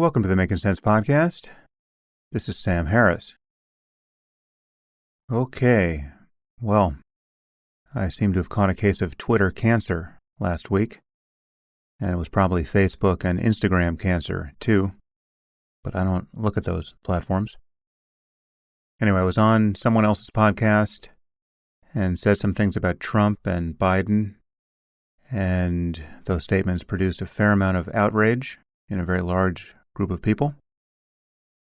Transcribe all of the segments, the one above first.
Welcome to the Making Sense podcast. This is Sam Harris. Okay, well, I seem to have caught a case of Twitter cancer last week, and it was probably Facebook and Instagram cancer too, but I don't look at those platforms. Anyway, I was on someone else's podcast and said some things about Trump and Biden, and those statements produced a fair amount of outrage in a very large group of people.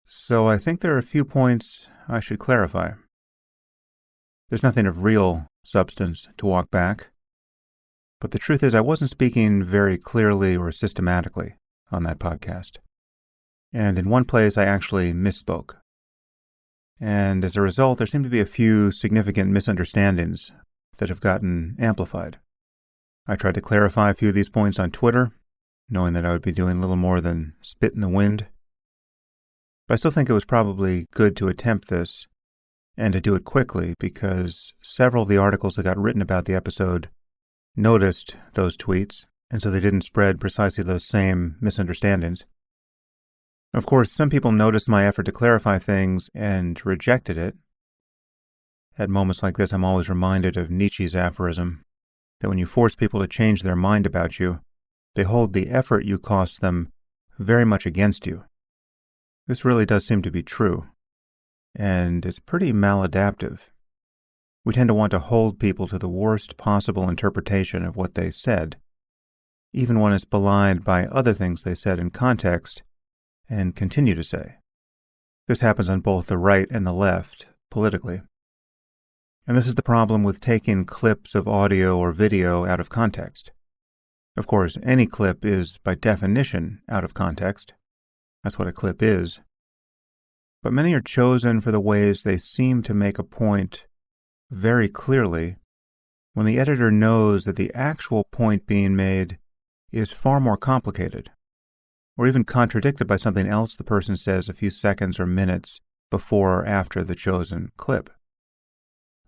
So I think there are a few points I should clarify. There's nothing of real substance to walk back, but the truth is I wasn't speaking very clearly or systematically on that podcast. And in one place I actually misspoke. And as a result, there seem to be a few significant misunderstandings that have gotten amplified. I tried to clarify a few of these points on Twitter, knowing that I would be doing little more than spit in the wind. But I still think it was probably good to attempt this and to do it quickly because several of the articles that got written about the episode noticed those tweets, and so they didn't spread precisely those same misunderstandings. Of course, some people noticed my effort to clarify things and rejected it. At moments like this, I'm always reminded of Nietzsche's aphorism that when you force people to change their mind about you, they hold the effort you cost them very much against you. This really does seem to be true, and it's pretty maladaptive. We tend to want to hold people to the worst possible interpretation of what they said, even when it's belied by other things they said in context and continue to say. This happens on both the right and the left, politically. And this is the problem with taking clips of audio or video out of context. Of course, any clip is, by definition, out of context. That's what a clip is. But many are chosen for the ways they seem to make a point very clearly when the editor knows that the actual point being made is far more complicated, or even contradicted by something else the person says a few seconds or minutes before or after the chosen clip.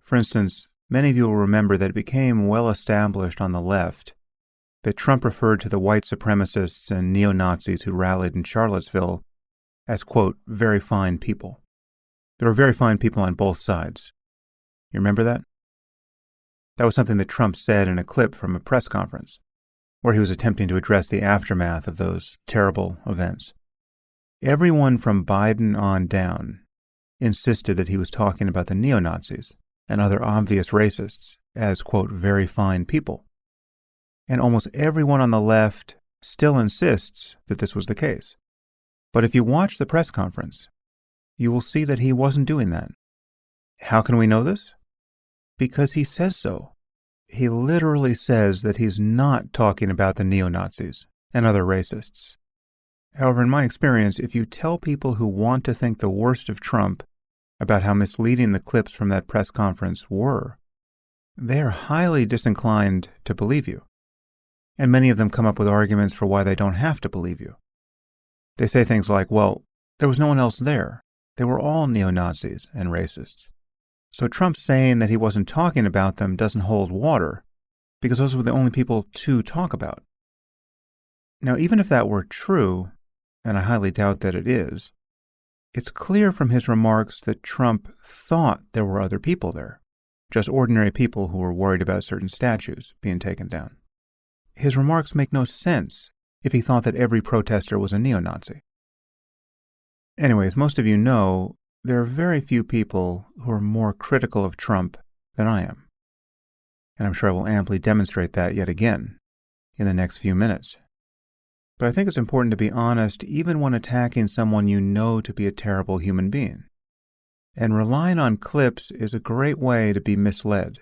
For instance, many of you will remember that it became well established on the left that Trump referred to the white supremacists and neo-Nazis who rallied in Charlottesville as, quote, very fine people. There were very fine people on both sides. You remember that? That was something that Trump said in a clip from a press conference, where he was attempting to address the aftermath of those terrible events. Everyone from Biden on down insisted that he was talking about the neo-Nazis and other obvious racists as, quote, very fine people. And almost everyone on the left still insists that this was the case. But if you watch the press conference, you will see that he wasn't doing that. How can we know this? Because he says so. He literally says that he's not talking about the neo-Nazis and other racists. However, in my experience, if you tell people who want to think the worst of Trump about how misleading the clips from that press conference were, they are highly disinclined to believe you. And many of them come up with arguments for why they don't have to believe you. They say things like, well, there was no one else there. They were all neo-Nazis and racists. So Trump saying that he wasn't talking about them doesn't hold water, because those were the only people to talk about. Now, even if that were true, and I highly doubt that it is, it's clear from his remarks that Trump thought there were other people there, just ordinary people who were worried about certain statues being taken down. His remarks make no sense if he thought that every protester was a neo-Nazi. Anyways, most of you know there are very few people who are more critical of Trump than I am. And I'm sure I will amply demonstrate that yet again in the next few minutes. But I think it's important to be honest even when attacking someone you know to be a terrible human being. And relying on clips is a great way to be misled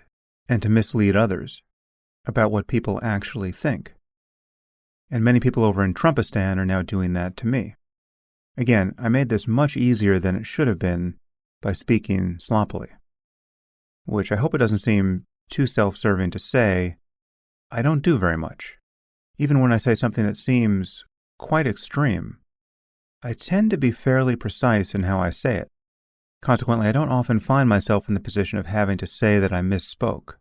and to mislead others about what people actually think. And many people over in Trumpistan are now doing that to me. Again, I made this much easier than it should have been by speaking sloppily, which I hope it doesn't seem too self-serving to say. I don't do very much. Even when I say something that seems quite extreme, I tend to be fairly precise in how I say it. Consequently, I don't often find myself in the position of having to say that I misspoke.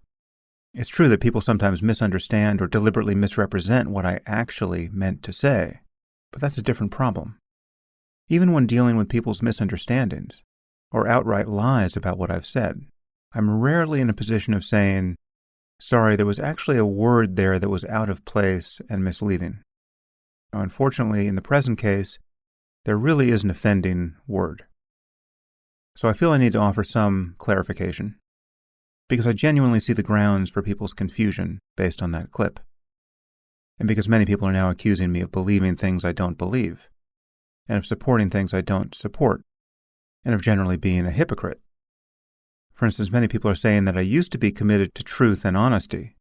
It's true that people sometimes misunderstand or deliberately misrepresent what I actually meant to say, but that's a different problem. Even when dealing with people's misunderstandings or outright lies about what I've said, I'm rarely in a position of saying, sorry, there was actually a word there that was out of place and misleading. Now, unfortunately, in the present case, there really is an offending word. So I feel I need to offer some clarification, because I genuinely see the grounds for people's confusion based on that clip. And because many people are now accusing me of believing things I don't believe, and of supporting things I don't support, and of generally being a hypocrite. For instance, many people are saying that I used to be committed to truth and honesty.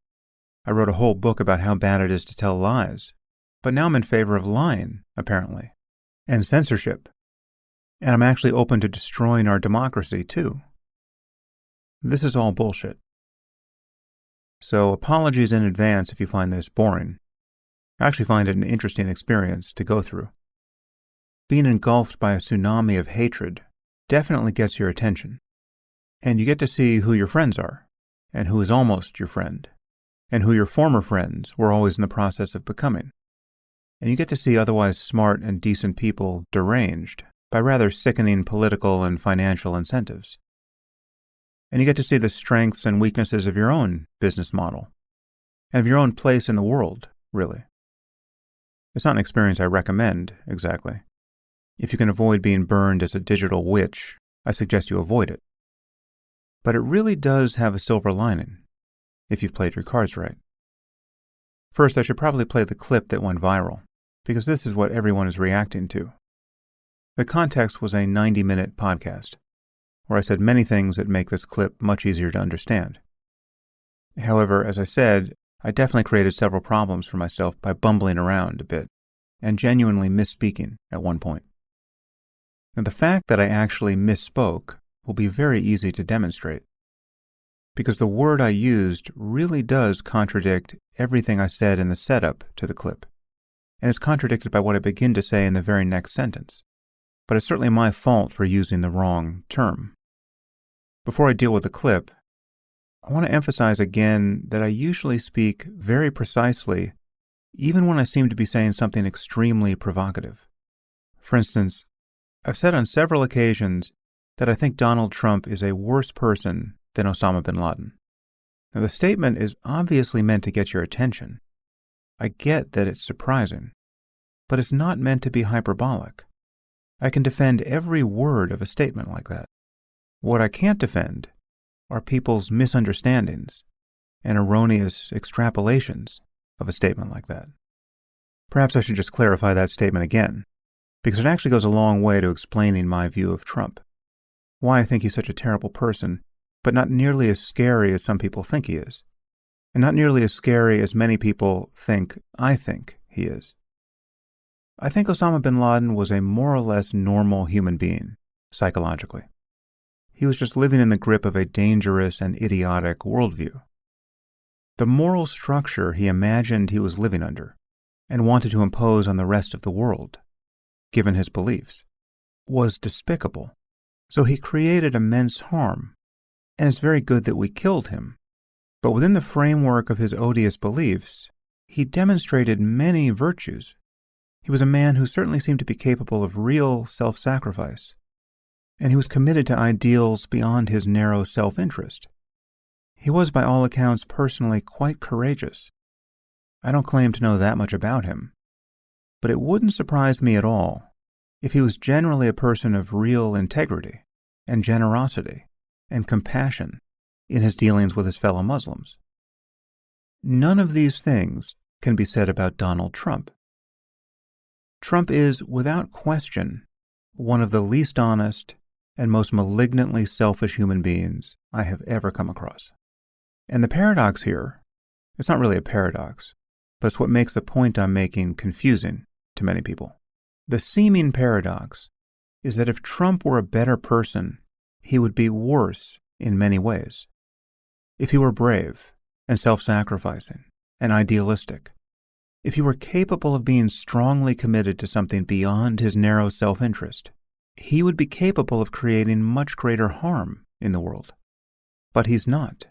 I wrote a whole book about how bad it is to tell lies, but now I'm in favor of lying, apparently, and censorship. And I'm actually open to destroying our democracy, too. This is all bullshit. So apologies in advance if you find this boring. I actually find it an interesting experience to go through. Being engulfed by a tsunami of hatred definitely gets your attention. And you get to see who your friends are, and who is almost your friend, and who your former friends were always in the process of becoming. And you get to see otherwise smart and decent people deranged by rather sickening political and financial incentives. And you get to see the strengths and weaknesses of your own business model, and of your own place in the world, really. It's not an experience I recommend, exactly. If you can avoid being burned as a digital witch, I suggest you avoid it. But it really does have a silver lining, if you've played your cards right. First, I should probably play the clip that went viral, because this is what everyone is reacting to. The context was a 90-minute podcast, where I said many things that make this clip much easier to understand. However, as I said, I definitely created several problems for myself by bumbling around a bit, and genuinely misspeaking at one point. Now, the fact that I actually misspoke will be very easy to demonstrate, because the word I used really does contradict everything I said in the setup to the clip, and it's contradicted by what I begin to say in the very next sentence. But it's certainly my fault for using the wrong term. Before I deal with the clip, I want to emphasize again that I usually speak very precisely, even when I seem to be saying something extremely provocative. For instance, I've said on several occasions that I think Donald Trump is a worse person than Osama bin Laden. Now, the statement is obviously meant to get your attention. I get that it's surprising, but it's not meant to be hyperbolic. I can defend every word of a statement like that. What I can't defend are people's misunderstandings and erroneous extrapolations of a statement like that. Perhaps I should just clarify that statement again, because it actually goes a long way to explaining my view of Trump. Why I think he's such a terrible person, but not nearly as scary as some people think he is, and not nearly as scary as many people think I think he is. I think Osama bin Laden was a more or less normal human being, psychologically. He was just living in the grip of a dangerous and idiotic worldview. The moral structure he imagined he was living under and wanted to impose on the rest of the world, given his beliefs, was despicable. So he created immense harm, and it's very good that we killed him. But within the framework of his odious beliefs, he demonstrated many virtues. He was a man who certainly seemed to be capable of real self-sacrifice, and he was committed to ideals beyond his narrow self-interest. He was, by all accounts, personally quite courageous. I don't claim to know that much about him, but it wouldn't surprise me at all if he was generally a person of real integrity and generosity and compassion in his dealings with his fellow Muslims. None of these things can be said about Donald Trump. Trump is, without question, one of the least honest and most malignantly selfish human beings I have ever come across. And the paradox here, it's not really a paradox, but it's what makes the point I'm making confusing to many people. The seeming paradox is that if Trump were a better person, he would be worse in many ways. If he were brave and self-sacrificing and idealistic, if he were capable of being strongly committed to something beyond his narrow self-interest, he would be capable of creating much greater harm in the world. But he's not.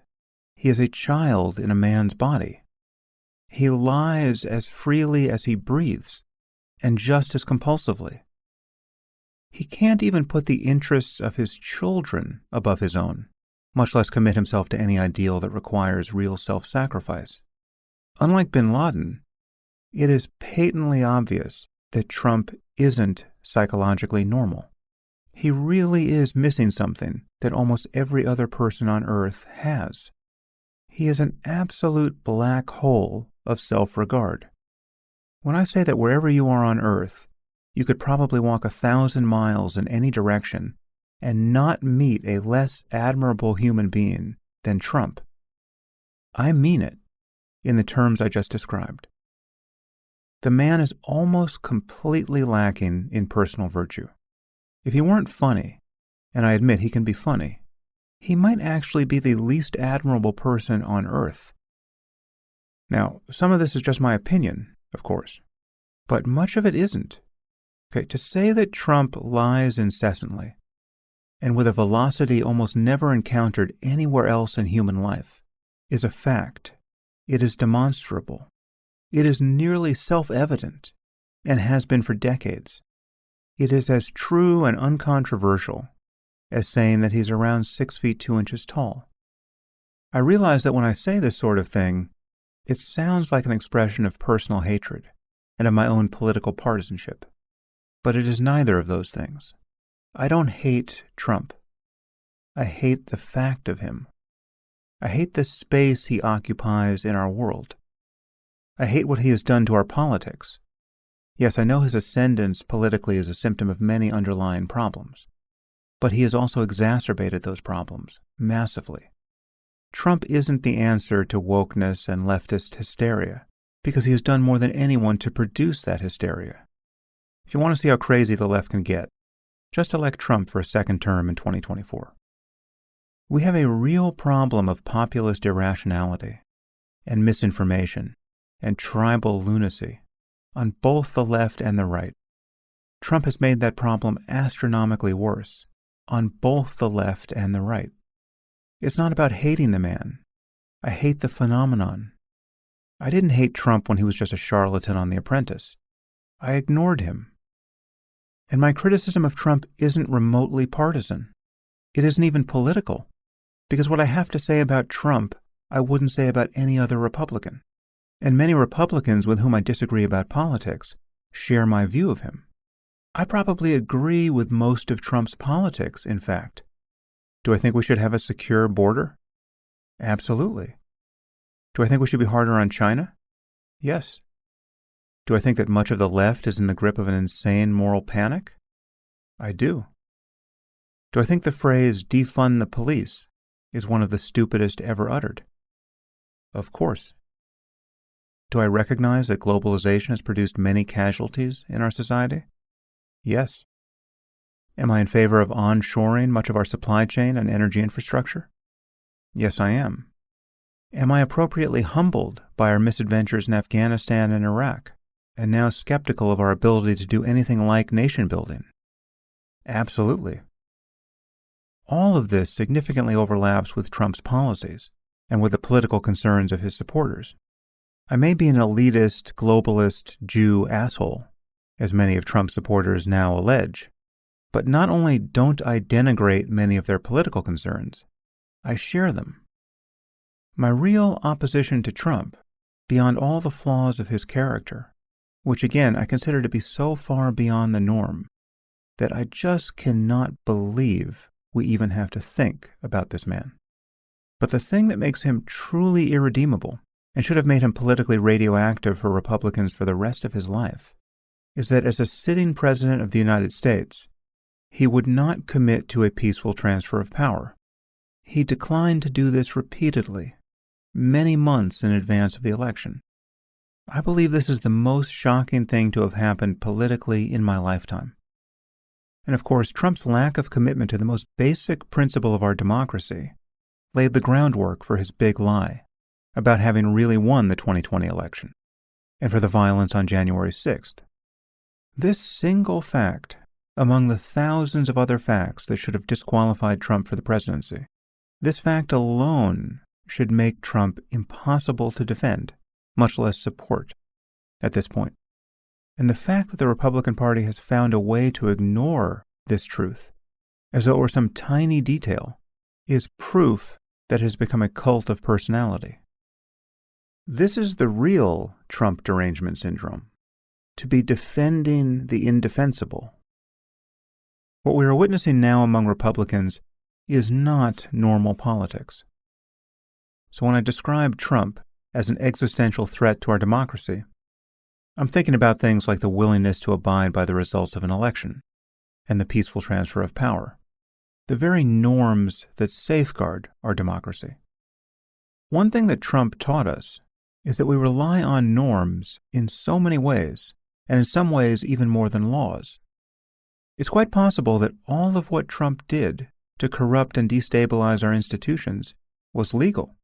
He is a child in a man's body. He lies as freely as he breathes, and just as compulsively. He can't even put the interests of his children above his own, much less commit himself to any ideal that requires real self-sacrifice. Unlike bin Laden, it is patently obvious that Trump isn't psychologically normal. He really is missing something that almost every other person on Earth has. He is an absolute black hole of self-regard. When I say that wherever you are on Earth, you could probably walk 1,000 miles in any direction and not meet a less admirable human being than Trump, I mean it in the terms I just described. The man is almost completely lacking in personal virtue. If he weren't funny, and I admit he can be funny, he might actually be the least admirable person on Earth. Now, some of this is just my opinion, of course, but much of it isn't. Okay, to say that Trump lies incessantly, and with a velocity almost never encountered anywhere else in human life, is a fact. It is demonstrable. It is nearly self-evident, and has been for decades. It is as true and uncontroversial as saying that he's around 6 feet 2 inches tall. I realize that when I say this sort of thing, it sounds like an expression of personal hatred and of my own political partisanship. But it is neither of those things. I don't hate Trump. I hate the fact of him. I hate the space he occupies in our world. I hate what he has done to our politics. Yes, I know his ascendance politically is a symptom of many underlying problems, but he has also exacerbated those problems massively. Trump isn't the answer to wokeness and leftist hysteria, because he has done more than anyone to produce that hysteria. If you want to see how crazy the left can get, just elect Trump for a second term in 2024. We have a real problem of populist irrationality and misinformation and tribal lunacy on both the left and the right. Trump has made that problem astronomically worse on both the left and the right. It's not about hating the man. I hate the phenomenon. I didn't hate Trump when he was just a charlatan on The Apprentice. I ignored him. And my criticism of Trump isn't remotely partisan. It isn't even political, because what I have to say about Trump, I wouldn't say about any other Republican. And many Republicans with whom I disagree about politics share my view of him. I probably agree with most of Trump's politics, in fact. Do I think we should have a secure border? Absolutely. Do I think we should be harder on China? Yes. Do I think that much of the left is in the grip of an insane moral panic? I do. Do I think the phrase defund the police is one of the stupidest ever uttered? Of course. Do I recognize that globalization has produced many casualties in our society? Yes. Am I in favor of onshoring much of our supply chain and energy infrastructure? Yes, I am. Am I appropriately humbled by our misadventures in Afghanistan and Iraq, and now skeptical of our ability to do anything like nation building? Absolutely. All of this significantly overlaps with Trump's policies and with the political concerns of his supporters. I may be an elitist, globalist, Jew asshole, as many of Trump's supporters now allege, but not only don't I denigrate many of their political concerns, I share them. My real opposition to Trump, beyond all the flaws of his character, which again I consider to be so far beyond the norm, that I just cannot believe we even have to think about this man. But the thing that makes him truly irredeemable, and should have made him politically radioactive for Republicans for the rest of his life, is that as a sitting president of the United States, he would not commit to a peaceful transfer of power. He declined to do this repeatedly, many months in advance of the election. I believe this is the most shocking thing to have happened politically in my lifetime. And of course, Trump's lack of commitment to the most basic principle of our democracy laid the groundwork for his big lie about having really won the 2020 election, and for the violence on January 6th. This single fact, among the thousands of other facts that should have disqualified Trump for the presidency, this fact alone should make Trump impossible to defend, much less support, at this point. And the fact that the Republican Party has found a way to ignore this truth, as though it were some tiny detail, is proof that it has become a cult of personality. This is the real Trump derangement syndrome, to be defending the indefensible. What we are witnessing now among Republicans is not normal politics. So when I describe Trump as an existential threat to our democracy, I'm thinking about things like the willingness to abide by the results of an election and the peaceful transfer of power, the very norms that safeguard our democracy. One thing that Trump taught us is that we rely on norms in so many ways, and in some ways even more than laws. It's quite possible that all of what Trump did to corrupt and destabilize our institutions was legal.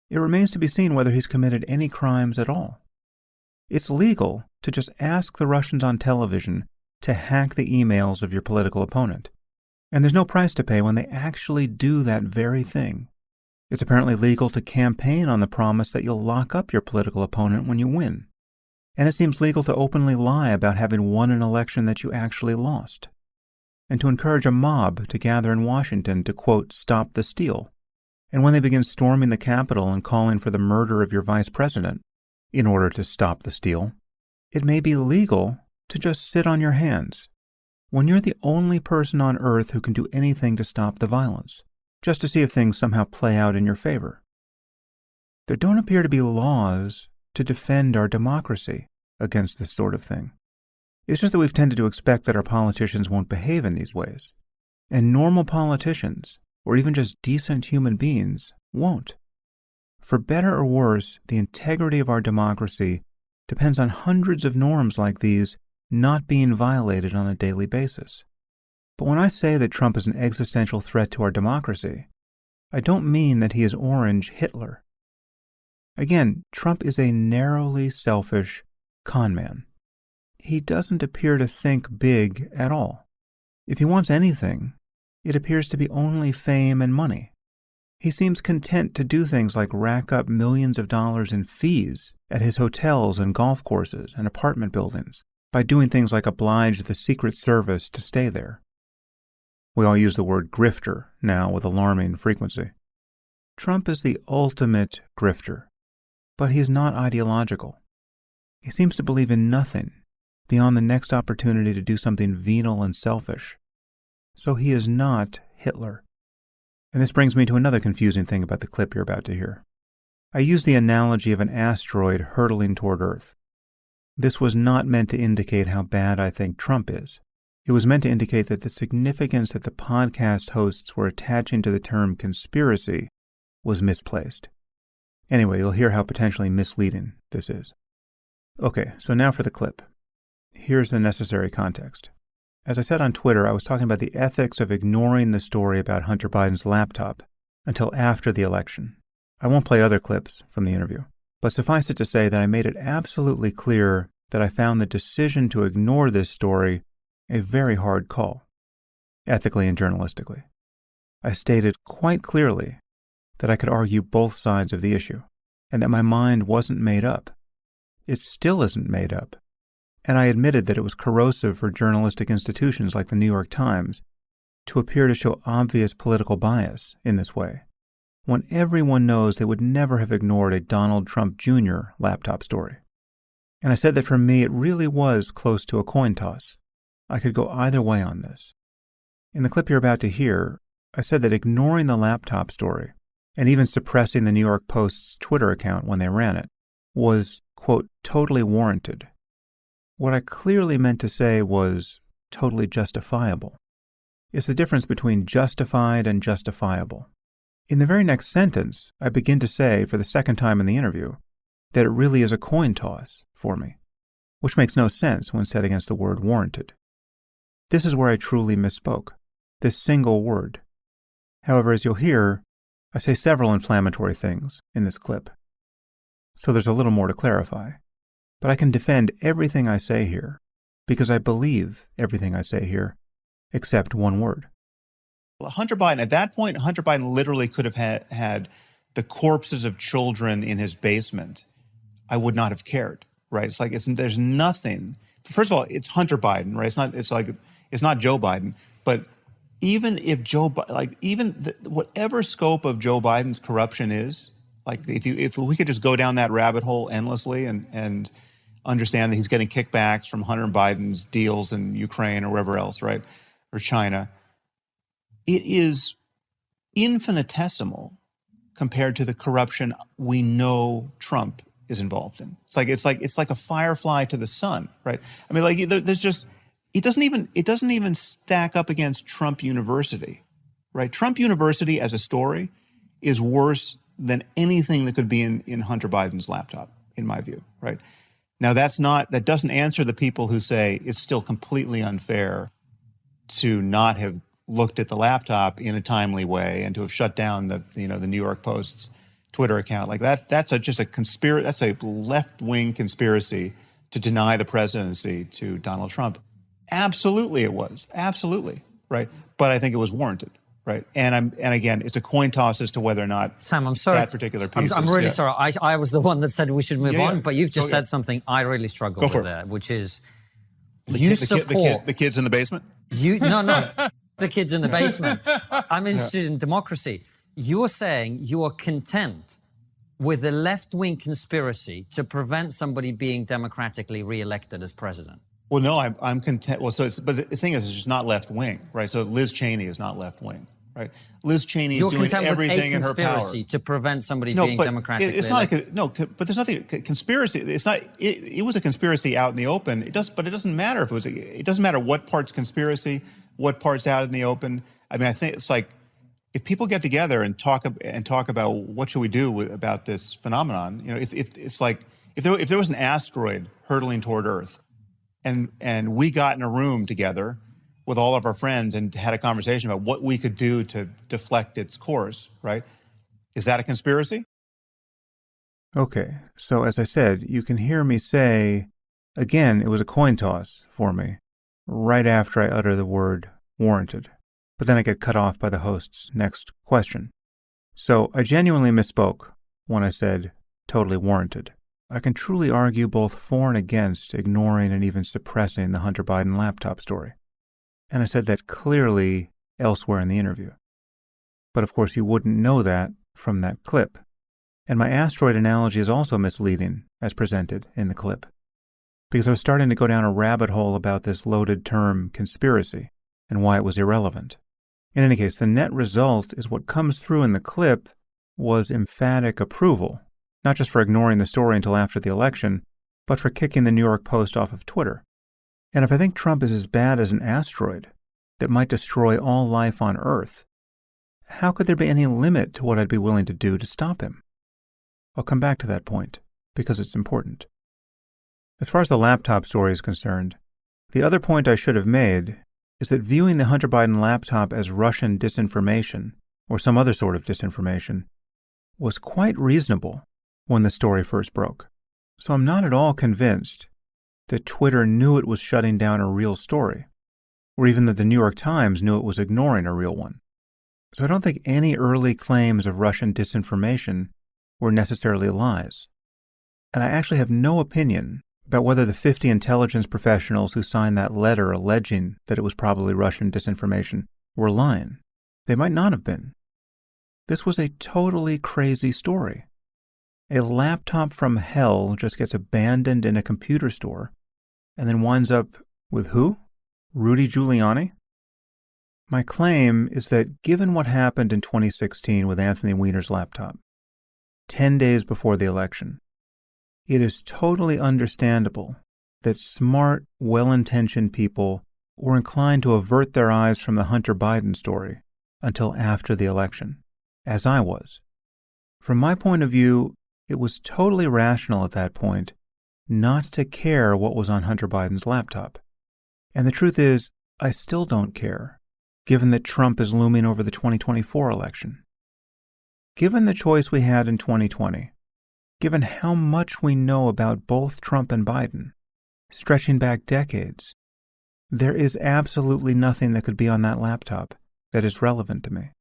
It remains to be seen whether he's committed any crimes at all. It's legal to just ask the Russians on television to hack the emails of your political opponent, and there's no price to pay when they actually do that very thing. It's apparently legal to campaign on the promise that you'll lock up your political opponent when you win. And it seems legal to openly lie about having won an election that you actually lost, and to encourage a mob to gather in Washington to, quote, stop the steal. And when they begin storming the Capitol and calling for the murder of your vice president in order to stop the steal, it may be legal to just sit on your hands when you're the only person on earth who can do anything to stop the violence, just to see if things somehow play out in your favor. There don't appear to be laws to defend our democracy against this sort of thing. It's just that we've tended to expect that our politicians won't behave in these ways. And normal politicians, or even just decent human beings, won't. For better or worse, the integrity of our democracy depends on hundreds of norms like these not being violated on a daily basis. But when I say that Trump is an existential threat to our democracy, I don't mean that he is Orange Hitler. Again, Trump is a narrowly selfish con man. He doesn't appear to think big at all. If he wants anything, it appears to be only fame and money. He seems content to do things like rack up millions of dollars in fees at his hotels and golf courses and apartment buildings by doing things like oblige the Secret Service to stay there. We all use the word grifter now with alarming frequency. Trump is the ultimate grifter, but he is not ideological. He seems to believe in nothing beyond the next opportunity to do something venal and selfish. So he is not Hitler. And this brings me to another confusing thing about the clip you're about to hear. I use the analogy of an asteroid hurtling toward Earth. This was not meant to indicate how bad I think Trump is. It was meant to indicate that the significance that the podcast hosts were attaching to the term conspiracy was misplaced. Anyway, you'll hear how potentially misleading this is. Okay, so now for the clip. Here's the necessary context. As I said on Twitter, I was talking about the ethics of ignoring the story about Hunter Biden's laptop until after the election. I won't play other clips from the interview, but suffice it to say that I made it absolutely clear that I found the decision to ignore this story a very hard call, ethically and journalistically. I stated quite clearly that I could argue both sides of the issue, and that my mind wasn't made up. It still isn't made up. And I admitted that it was corrosive for journalistic institutions like the New York Times to appear to show obvious political bias in this way, when everyone knows they would never have ignored a Donald Trump Jr. laptop story. And I said that for me it really was close to a coin toss. I could go either way on this. In the clip you're about to hear, I said that ignoring the laptop story, and even suppressing the New York Post's Twitter account when they ran it, was, quote, totally warranted. What I clearly meant to say was totally justifiable. It's the difference between justified and justifiable. In the very next sentence, I begin to say, for the second time in the interview, that it really is a coin toss for me, which makes no sense when set against the word warranted. This is where I truly misspoke, this single word. However, as you'll hear, I say several inflammatory things in this clip. So there's a little more to clarify. But I can defend everything I say here, because I believe everything I say here, except one word. Hunter Biden, at that point, Hunter Biden literally could have had the corpses of children in his basement. I would not have cared, right? It's like, there's nothing. First of all, it's Hunter Biden, right? It's It's not Joe Biden, but even if whatever scope of Joe Biden's corruption is, like if we could just go down that rabbit hole endlessly and understand that he's getting kickbacks from Hunter Biden's deals in Ukraine or wherever else, right, or China, it is infinitesimal compared to the corruption we know Trump is involved in. It's like a firefly to the sun, right? I mean, like there's just it doesn't even stack up against Trump University, right? Trump University as a story is worse than anything that could be in Hunter Biden's laptop, in my view, right? Now that doesn't answer the people who say it's still completely unfair to not have looked at the laptop in a timely way and to have shut down the New York Post's Twitter account. Like that's just a conspiracy. That's a left-wing conspiracy to deny the presidency to Donald Trump. Absolutely, it was absolutely right, but I think it was warranted, right? And again, it's a coin toss as to whether or not Sam, I'm sorry. That particular piece. I'm really sorry. I was the one that said we should move on, but you've just said something I really struggle with there, which is the kids in the basement. No, the kids in the basement. I'm interested in democracy. You're saying you are content with a left-wing conspiracy to prevent somebody being democratically re-elected as president. Well, no, I'm content. Well, but the thing is, it's just not left wing, right? So Liz Cheney is not left wing, right? Liz Cheney is doing everything in her power. You're content with a conspiracy to prevent somebody being democratically elected. But there's nothing conspiracy. It's not. It was a conspiracy out in the open. But it doesn't matter if it was. It doesn't matter what part's conspiracy, what part's out in the open. I mean, I think it's like if people get together and talk about what should we do about this phenomenon. If it's like if there was an asteroid hurtling toward Earth. And we got in a room together with all of our friends and had a conversation about what we could do to deflect its course, right? Is that a conspiracy? Okay, so as I said, you can hear me say, again, it was a coin toss for me, right after I utter the word warranted. But then I get cut off by the host's next question. So I genuinely misspoke when I said totally warranted. I can truly argue both for and against ignoring and even suppressing the Hunter Biden laptop story. And I said that clearly elsewhere in the interview. But of course you wouldn't know that from that clip. And my asteroid analogy is also misleading as presented in the clip. Because I was starting to go down a rabbit hole about this loaded term conspiracy and why it was irrelevant. In any case, the net result is what comes through in the clip was emphatic approval. Not just for ignoring the story until after the election, but for kicking the New York Post off of Twitter. And if I think Trump is as bad as an asteroid that might destroy all life on Earth, how could there be any limit to what I'd be willing to do to stop him? I'll come back to that point, because it's important. As far as the laptop story is concerned, the other point I should have made is that viewing the Hunter Biden laptop as Russian disinformation, or some other sort of disinformation, was quite reasonable when the story first broke. So I'm not at all convinced that Twitter knew it was shutting down a real story, or even that the New York Times knew it was ignoring a real one. So I don't think any early claims of Russian disinformation were necessarily lies. And I actually have no opinion about whether the 50 intelligence professionals who signed that letter alleging that it was probably Russian disinformation were lying. They might not have been. This was a totally crazy story. A laptop from hell just gets abandoned in a computer store and then winds up with who? Rudy Giuliani? My claim is that given what happened in 2016 with Anthony Weiner's laptop, 10 days before the election, it is totally understandable that smart, well-intentioned people were inclined to avert their eyes from the Hunter Biden story until after the election, as I was. From my point of view, it was totally rational at that point not to care what was on Hunter Biden's laptop. And the truth is, I still don't care, given that Trump is looming over the 2024 election. Given the choice we had in 2020, given how much we know about both Trump and Biden, stretching back decades, there is absolutely nothing that could be on that laptop that is relevant to me.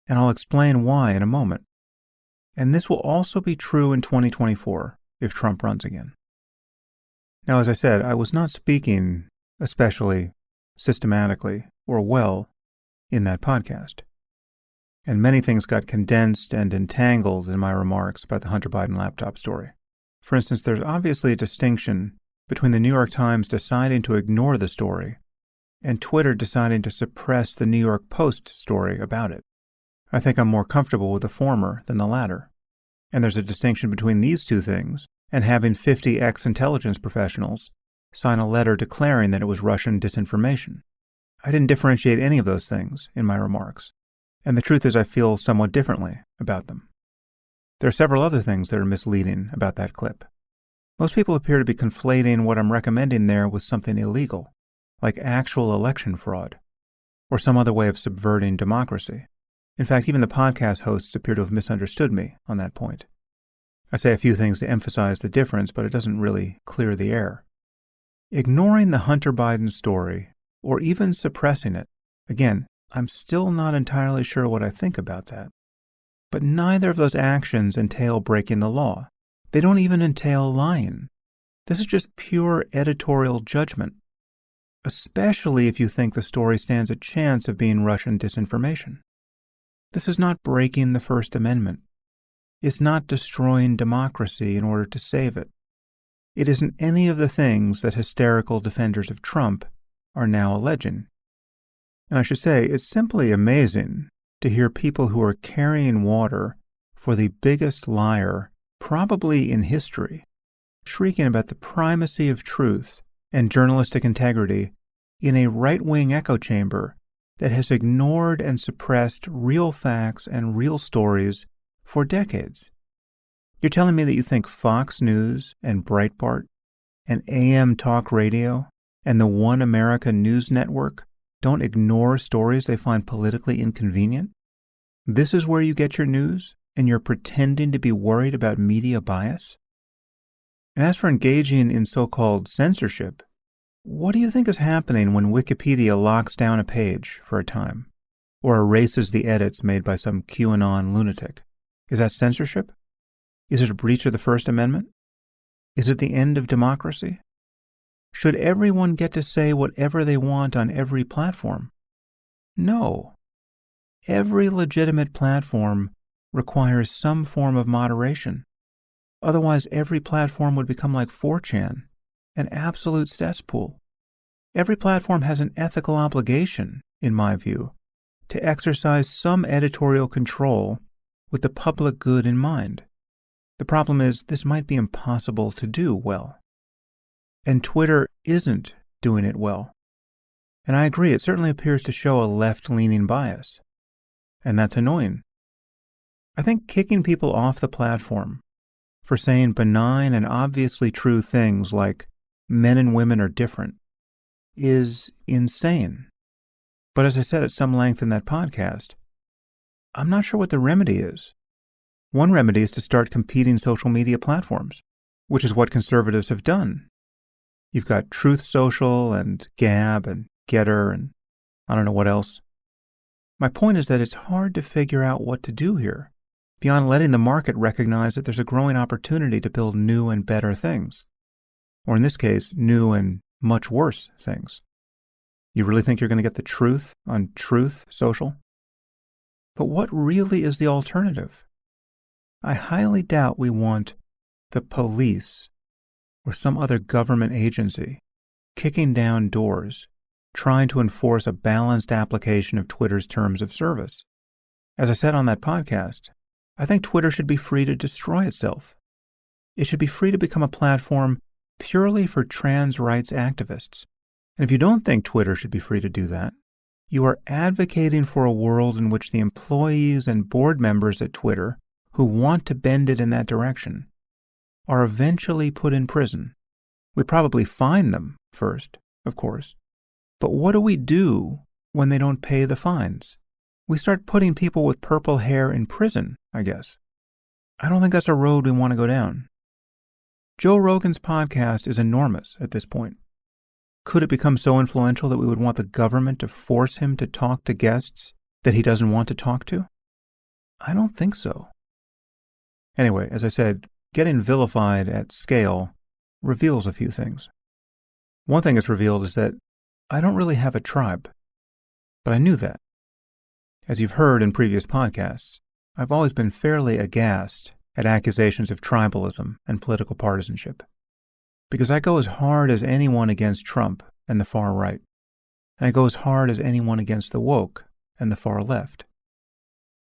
And I'll explain why in a moment. And this will also be true in 2024 if Trump runs again. Now, as I said, I was not speaking especially systematically or well in that podcast. And many things got condensed and entangled in my remarks about the Hunter Biden laptop story. For instance, there's obviously a distinction between the New York Times deciding to ignore the story and Twitter deciding to suppress the New York Post story about it. I think I'm more comfortable with the former than the latter. And there's a distinction between these two things and having 50 ex-intelligence professionals sign a letter declaring that it was Russian disinformation. I didn't differentiate any of those things in my remarks. And the truth is I feel somewhat differently about them. There are several other things that are misleading about that clip. Most people appear to be conflating what I'm recommending there with something illegal, like actual election fraud, or some other way of subverting democracy. In fact, even the podcast hosts appear to have misunderstood me on that point. I say a few things to emphasize the difference, but it doesn't really clear the air. Ignoring the Hunter Biden story, or even suppressing it, again, I'm still not entirely sure what I think about that. But neither of those actions entail breaking the law. They don't even entail lying. This is just pure editorial judgment, especially if you think the story stands a chance of being Russian disinformation. This is not breaking the First Amendment. It's not destroying democracy in order to save it. It isn't any of the things that hysterical defenders of Trump are now alleging. And I should say, it's simply amazing to hear people who are carrying water for the biggest liar, probably in history, shrieking about the primacy of truth and journalistic integrity in a right-wing echo chamber that has ignored and suppressed real facts and real stories for decades. You're telling me that you think Fox News and Breitbart and AM Talk Radio and the One America News Network don't ignore stories they find politically inconvenient? This is where you get your news, and you're pretending to be worried about media bias? And as for engaging in so-called censorship, what do you think is happening when Wikipedia locks down a page for a time, or erases the edits made by some QAnon lunatic? Is that censorship? Is it a breach of the First Amendment? Is it the end of democracy? Should everyone get to say whatever they want on every platform? No. Every legitimate platform requires some form of moderation. Otherwise, every platform would become like 4chan, an absolute cesspool. Every platform has an ethical obligation, in my view, to exercise some editorial control with the public good in mind. The problem is, this might be impossible to do well. And Twitter isn't doing it well. And I agree, it certainly appears to show a left-leaning bias. And that's annoying. I think kicking people off the platform for saying benign and obviously true things like men and women are different is insane. But as I said at some length in that podcast, I'm not sure what the remedy is. One remedy is to start competing social media platforms, which is what conservatives have done. You've got Truth Social and Gab and Getter and I don't know what else. My point is that it's hard to figure out what to do here, beyond letting the market recognize that there's a growing opportunity to build new and better things. Or in this case, new and much worse things. You really think you're going to get the truth on Truth Social? But what really is the alternative? I highly doubt we want the police or some other government agency kicking down doors, trying to enforce a balanced application of Twitter's terms of service. As I said on that podcast, I think Twitter should be free to destroy itself. It should be free to become a platform purely for trans rights activists. And if you don't think Twitter should be free to do that, you are advocating for a world in which the employees and board members at Twitter who want to bend it in that direction are eventually put in prison. We probably fine them first, of course. But what do we do when they don't pay the fines? We start putting people with purple hair in prison, I guess. I don't think that's a road we want to go down. Joe Rogan's podcast is enormous at this point. Could it become so influential that we would want the government to force him to talk to guests that he doesn't want to talk to? I don't think so. Anyway, as I said, getting vilified at scale reveals a few things. One thing it's revealed is that I don't really have a tribe, but I knew that. As you've heard in previous podcasts, I've always been fairly aghast at accusations of tribalism and political partisanship, because I go as hard as anyone against Trump and the far right, and I go as hard as anyone against the woke and the far left.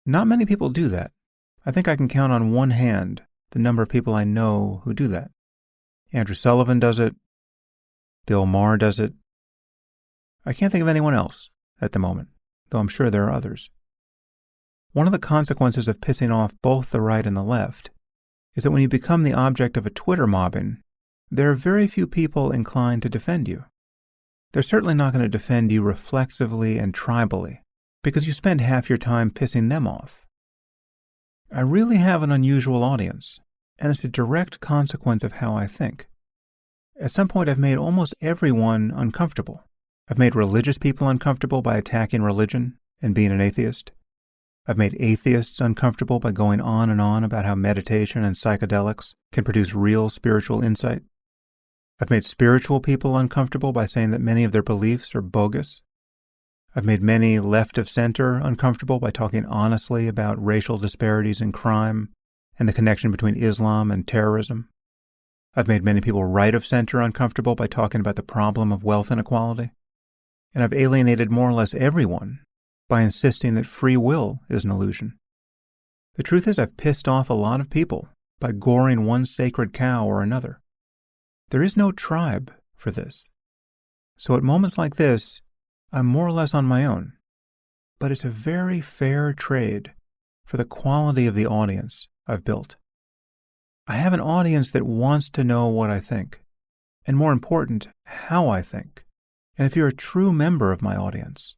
Not many people do that. I think I can count on one hand the number of people I know who do that. Andrew Sullivan does it. Bill Maher does it. I can't think of anyone else at the moment, though I'm sure there are others. One of the consequences of pissing off both the right and the left is that when you become the object of a Twitter mobbing, there are very few people inclined to defend you. They're certainly not going to defend you reflexively and tribally, because you spend half your time pissing them off. I really have an unusual audience, and it's a direct consequence of how I think. At some point, I've made almost everyone uncomfortable. I've made religious people uncomfortable by attacking religion and being an atheist. I've made atheists uncomfortable by going on and on about how meditation and psychedelics can produce real spiritual insight. I've made spiritual people uncomfortable by saying that many of their beliefs are bogus. I've made many left of center uncomfortable by talking honestly about racial disparities in crime and the connection between Islam and terrorism. I've made many people right of center uncomfortable by talking about the problem of wealth inequality. And I've alienated more or less everyone by insisting that free will is an illusion. The truth is, I've pissed off a lot of people by goring one sacred cow or another. There is no tribe for this. So at moments like this, I'm more or less on my own. But it's a very fair trade for the quality of the audience I've built. I have an audience that wants to know what I think, and more important, how I think. And if you're a true member of my audience,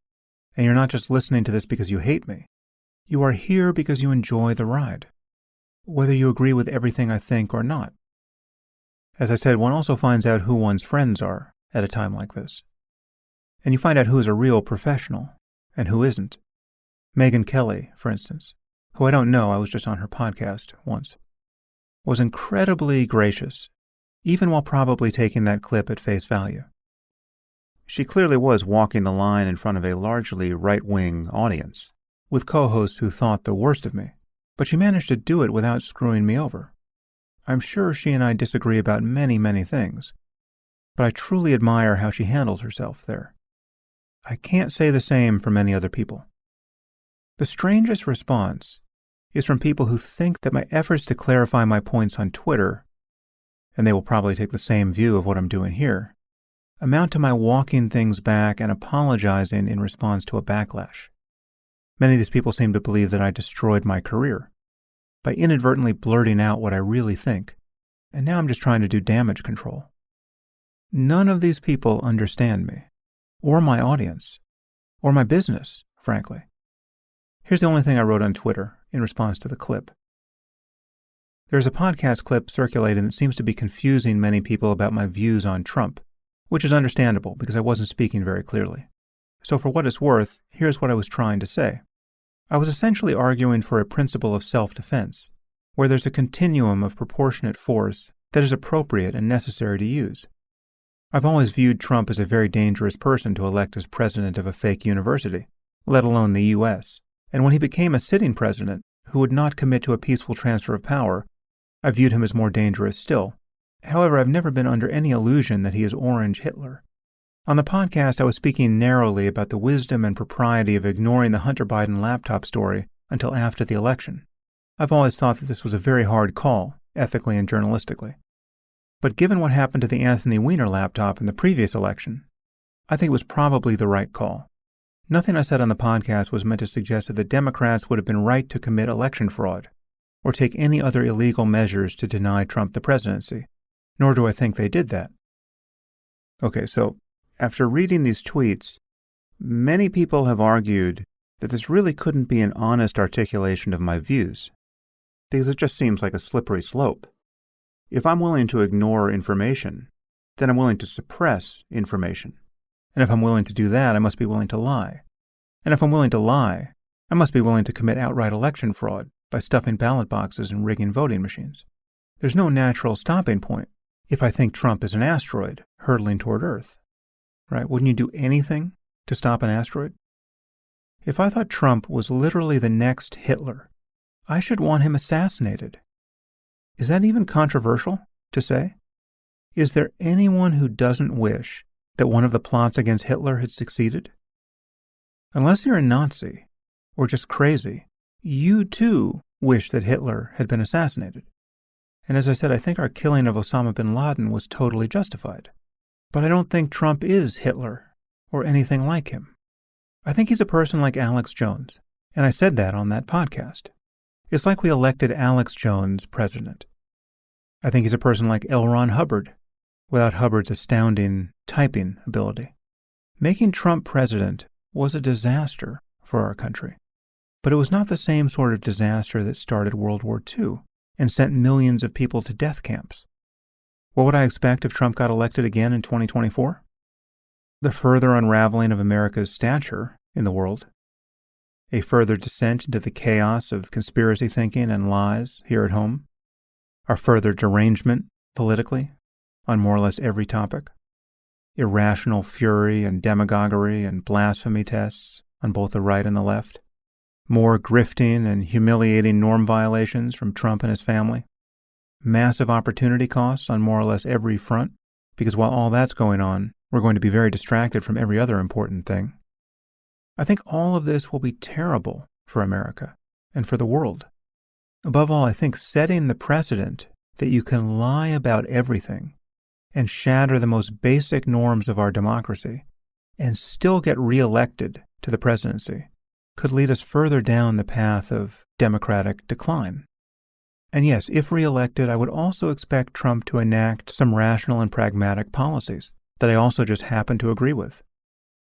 and you're not just listening to this because you hate me, you are here because you enjoy the ride, whether you agree with everything I think or not. As I said, one also finds out who one's friends are at a time like this. And you find out who is a real professional and who isn't. Megyn Kelly, for instance, who I don't know, I was just on her podcast once, was incredibly gracious, even while probably taking that clip at face value. She clearly was walking the line in front of a largely right-wing audience, with co-hosts who thought the worst of me, but she managed to do it without screwing me over. I'm sure she and I disagree about many, many things, but I truly admire how she handled herself there. I can't say the same for many other people. The strangest response is from people who think that my efforts to clarify my points on Twitter, and they will probably take the same view of what I'm doing here, amount to my walking things back and apologizing in response to a backlash. Many of these people seem to believe that I destroyed my career by inadvertently blurting out what I really think, and now I'm just trying to do damage control. None of these people understand me, or my audience, or my business, frankly. Here's the only thing I wrote on Twitter in response to the clip. There's a podcast clip circulating that seems to be confusing many people about my views on Trump, which is understandable because I wasn't speaking very clearly. So for what it's worth, here's what I was trying to say. I was essentially arguing for a principle of self-defense, where there's a continuum of proportionate force that is appropriate and necessary to use. I've always viewed Trump as a very dangerous person to elect as president of a fake university, let alone the U.S., and when he became a sitting president who would not commit to a peaceful transfer of power, I viewed him as more dangerous still. However, I've never been under any illusion that he is Orange Hitler. On the podcast, I was speaking narrowly about the wisdom and propriety of ignoring the Hunter Biden laptop story until after the election. I've always thought that this was a very hard call, ethically and journalistically. But given what happened to the Anthony Weiner laptop in the previous election, I think it was probably the right call. Nothing I said on the podcast was meant to suggest that the Democrats would have been right to commit election fraud or take any other illegal measures to deny Trump the presidency, nor do I think they did that. Okay, so after reading these tweets, many people have argued that this really couldn't be an honest articulation of my views, because it just seems like a slippery slope. If I'm willing to ignore information, then I'm willing to suppress information. And if I'm willing to do that, I must be willing to lie. And if I'm willing to lie, I must be willing to commit outright election fraud by stuffing ballot boxes and rigging voting machines. There's no natural stopping point if I think Trump is an asteroid hurtling toward Earth. right? Wouldn't you do anything to stop an asteroid? If I thought Trump was literally the next Hitler, I should want him assassinated. Is that even controversial to say? Is there anyone who doesn't wish that one of the plots against Hitler had succeeded? Unless you're a Nazi or just crazy, you too wish that Hitler had been assassinated. And as I said, I think our killing of Osama bin Laden was totally justified. But I don't think Trump is Hitler or anything like him. I think he's a person like Alex Jones, and I said that on that podcast. It's like we elected Alex Jones president. I think he's a person like L. Ron Hubbard, without Hubbard's astounding typing ability. Making Trump president was a disaster for our country, but it was not the same sort of disaster that started World War II and sent millions of people to death camps. What would I expect if Trump got elected again in 2024? The further unraveling of America's stature in the world, a further descent into the chaos of conspiracy thinking and lies here at home, our further derangement politically on more or less every topic, irrational fury and demagoguery and blasphemy tests on both the right and the left, more grifting and humiliating norm violations from Trump and his family, massive opportunity costs on more or less every front, because while all that's going on, we're going to be very distracted from every other important thing. I think all of this will be terrible for America and for the world. Above all, I think setting the precedent that you can lie about everything and shatter the most basic norms of our democracy and still get reelected to the presidency could lead us further down the path of democratic decline. And yes, if reelected, I would also expect Trump to enact some rational and pragmatic policies that I also just happen to agree with.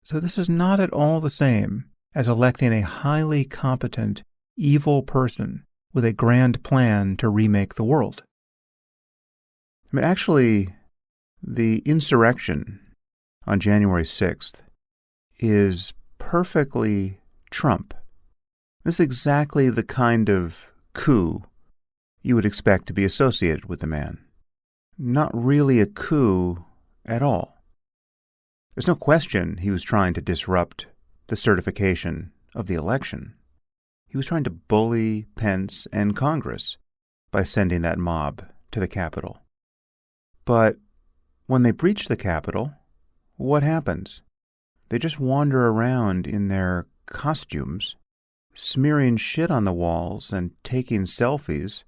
So this is not at all the same as electing a highly competent, evil person with a grand plan to remake the world. I mean, actually, the insurrection on January 6th is perfectly Trump. This is exactly the kind of coup you would expect to be associated with the man. Not really a coup at all. There's no question he was trying to disrupt the certification of the election. He was trying to bully Pence and Congress by sending that mob to the Capitol. But when they breach the Capitol, what happens? They just wander around in their costumes, smearing shit on the walls and taking selfies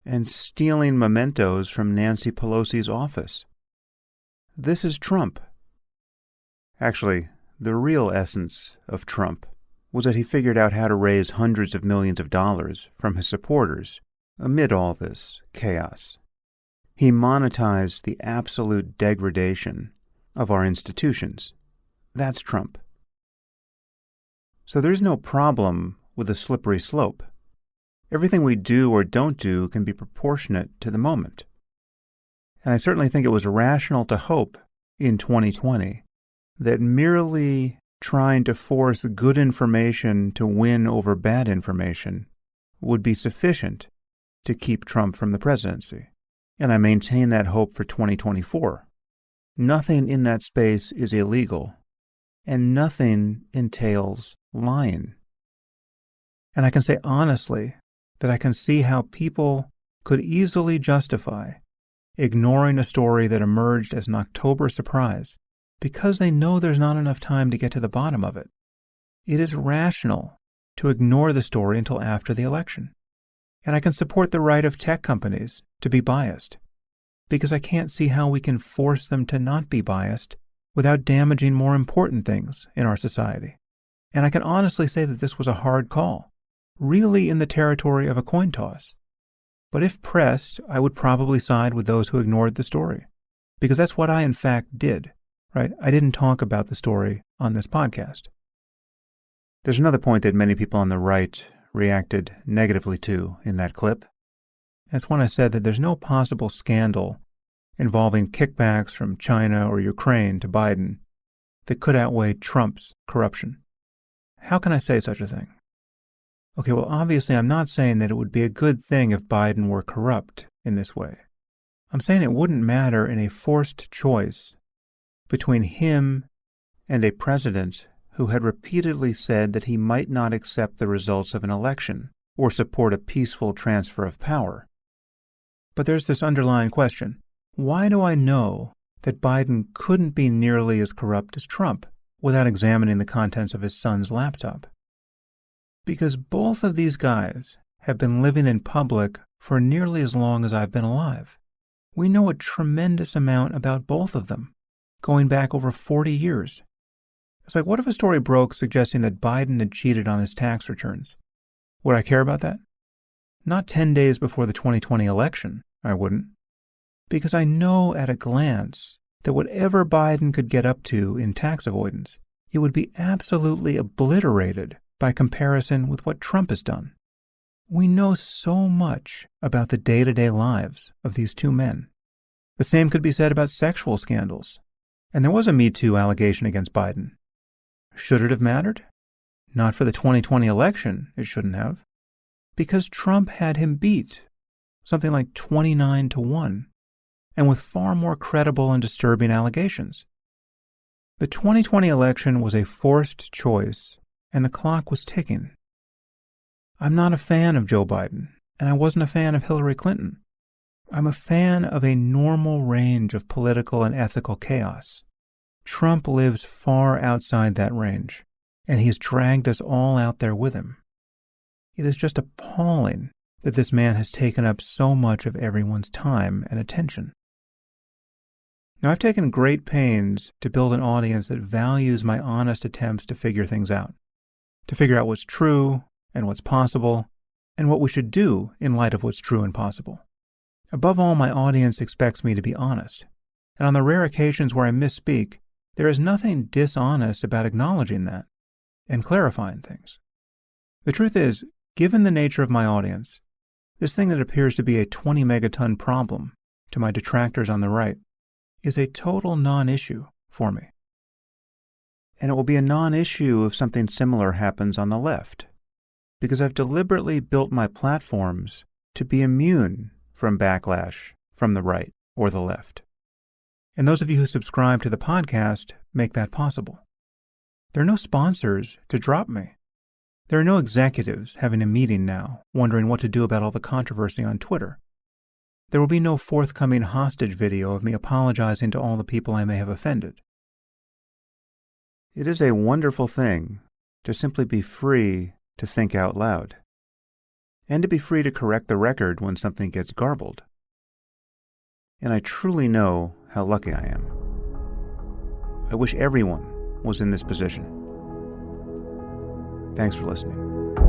and stealing mementos from Nancy Pelosi's office. This is Trump. Actually, the real essence of Trump was that he figured out how to raise hundreds of millions of dollars from his supporters amid all this chaos. He monetized the absolute degradation of our institutions. That's Trump. So there's no problem with a slippery slope. Everything we do or don't do can be proportionate to the moment. And I certainly think it was rational to hope in 2020 that merely trying to force good information to win over bad information would be sufficient to keep Trump from the presidency. And I maintain that hope for 2024. Nothing in that space is illegal, and nothing entails lying. And I can say honestly that I can see how people could easily justify ignoring a story that emerged as an October surprise because they know there's not enough time to get to the bottom of it. It is rational to ignore the story until after the election. And I can support the right of tech companies to be biased, because I can't see how we can force them to not be biased without damaging more important things in our society. And I can honestly say that this was a hard call, really in the territory of a coin toss. But if pressed, I would probably side with those who ignored the story, because that's what I in fact did. Right? I didn't talk about the story on this podcast. There's another point that many people on the right reacted negatively to in that clip. That's when I said that there's no possible scandal involving kickbacks from China or Ukraine to Biden that could outweigh Trump's corruption. How can I say such a thing? Okay, well, obviously I'm not saying that it would be a good thing if Biden were corrupt in this way. I'm saying it wouldn't matter in a forced choice between him and a president who had repeatedly said that he might not accept the results of an election or support a peaceful transfer of power. But there's this underlying question. Why do I know that Biden couldn't be nearly as corrupt as Trump without examining the contents of his son's laptop? Because both of these guys have been living in public for nearly as long as I've been alive. We know a tremendous amount about both of them, going back over 40 years. It's like, what if a story broke suggesting that Biden had cheated on his tax returns? Would I care about that? Not 10 days before the 2020 election, I wouldn't. Because I know at a glance that whatever Biden could get up to in tax avoidance, it would be absolutely obliterated by comparison with what Trump has done. We know so much about the day-to-day lives of these two men. The same could be said about sexual scandals. And there was a Me Too allegation against Biden. Should it have mattered? Not for the 2020 election, it shouldn't have. Because Trump had him beat, something like 29-1, and with far more credible and disturbing allegations. The 2020 election was a forced choice, and the clock was ticking. I'm not a fan of Joe Biden, and I wasn't a fan of Hillary Clinton. I'm a fan of a normal range of political and ethical chaos. Trump lives far outside that range, and he's dragged us all out there with him. It is just appalling that this man has taken up so much of everyone's time and attention. Now, I've taken great pains to build an audience that values my honest attempts to figure things out, to figure out what's true and what's possible, and what we should do in light of what's true and possible. Above all, my audience expects me to be honest, and on the rare occasions where I misspeak, there is nothing dishonest about acknowledging that and clarifying things. The truth is, given the nature of my audience, this thing that appears to be a 20 megaton problem to my detractors on the right is a total non-issue for me. And it will be a non-issue if something similar happens on the left, because I've deliberately built my platforms to be immune from backlash from the right or the left. And those of you who subscribe to the podcast make that possible. There are no sponsors to drop me. There are no executives having a meeting now, wondering what to do about all the controversy on Twitter. There will be no forthcoming hostage video of me apologizing to all the people I may have offended. It is a wonderful thing to simply be free to think out loud, and to be free to correct the record when something gets garbled. And I truly know how lucky I am. I wish everyone was in this position. Thanks for listening.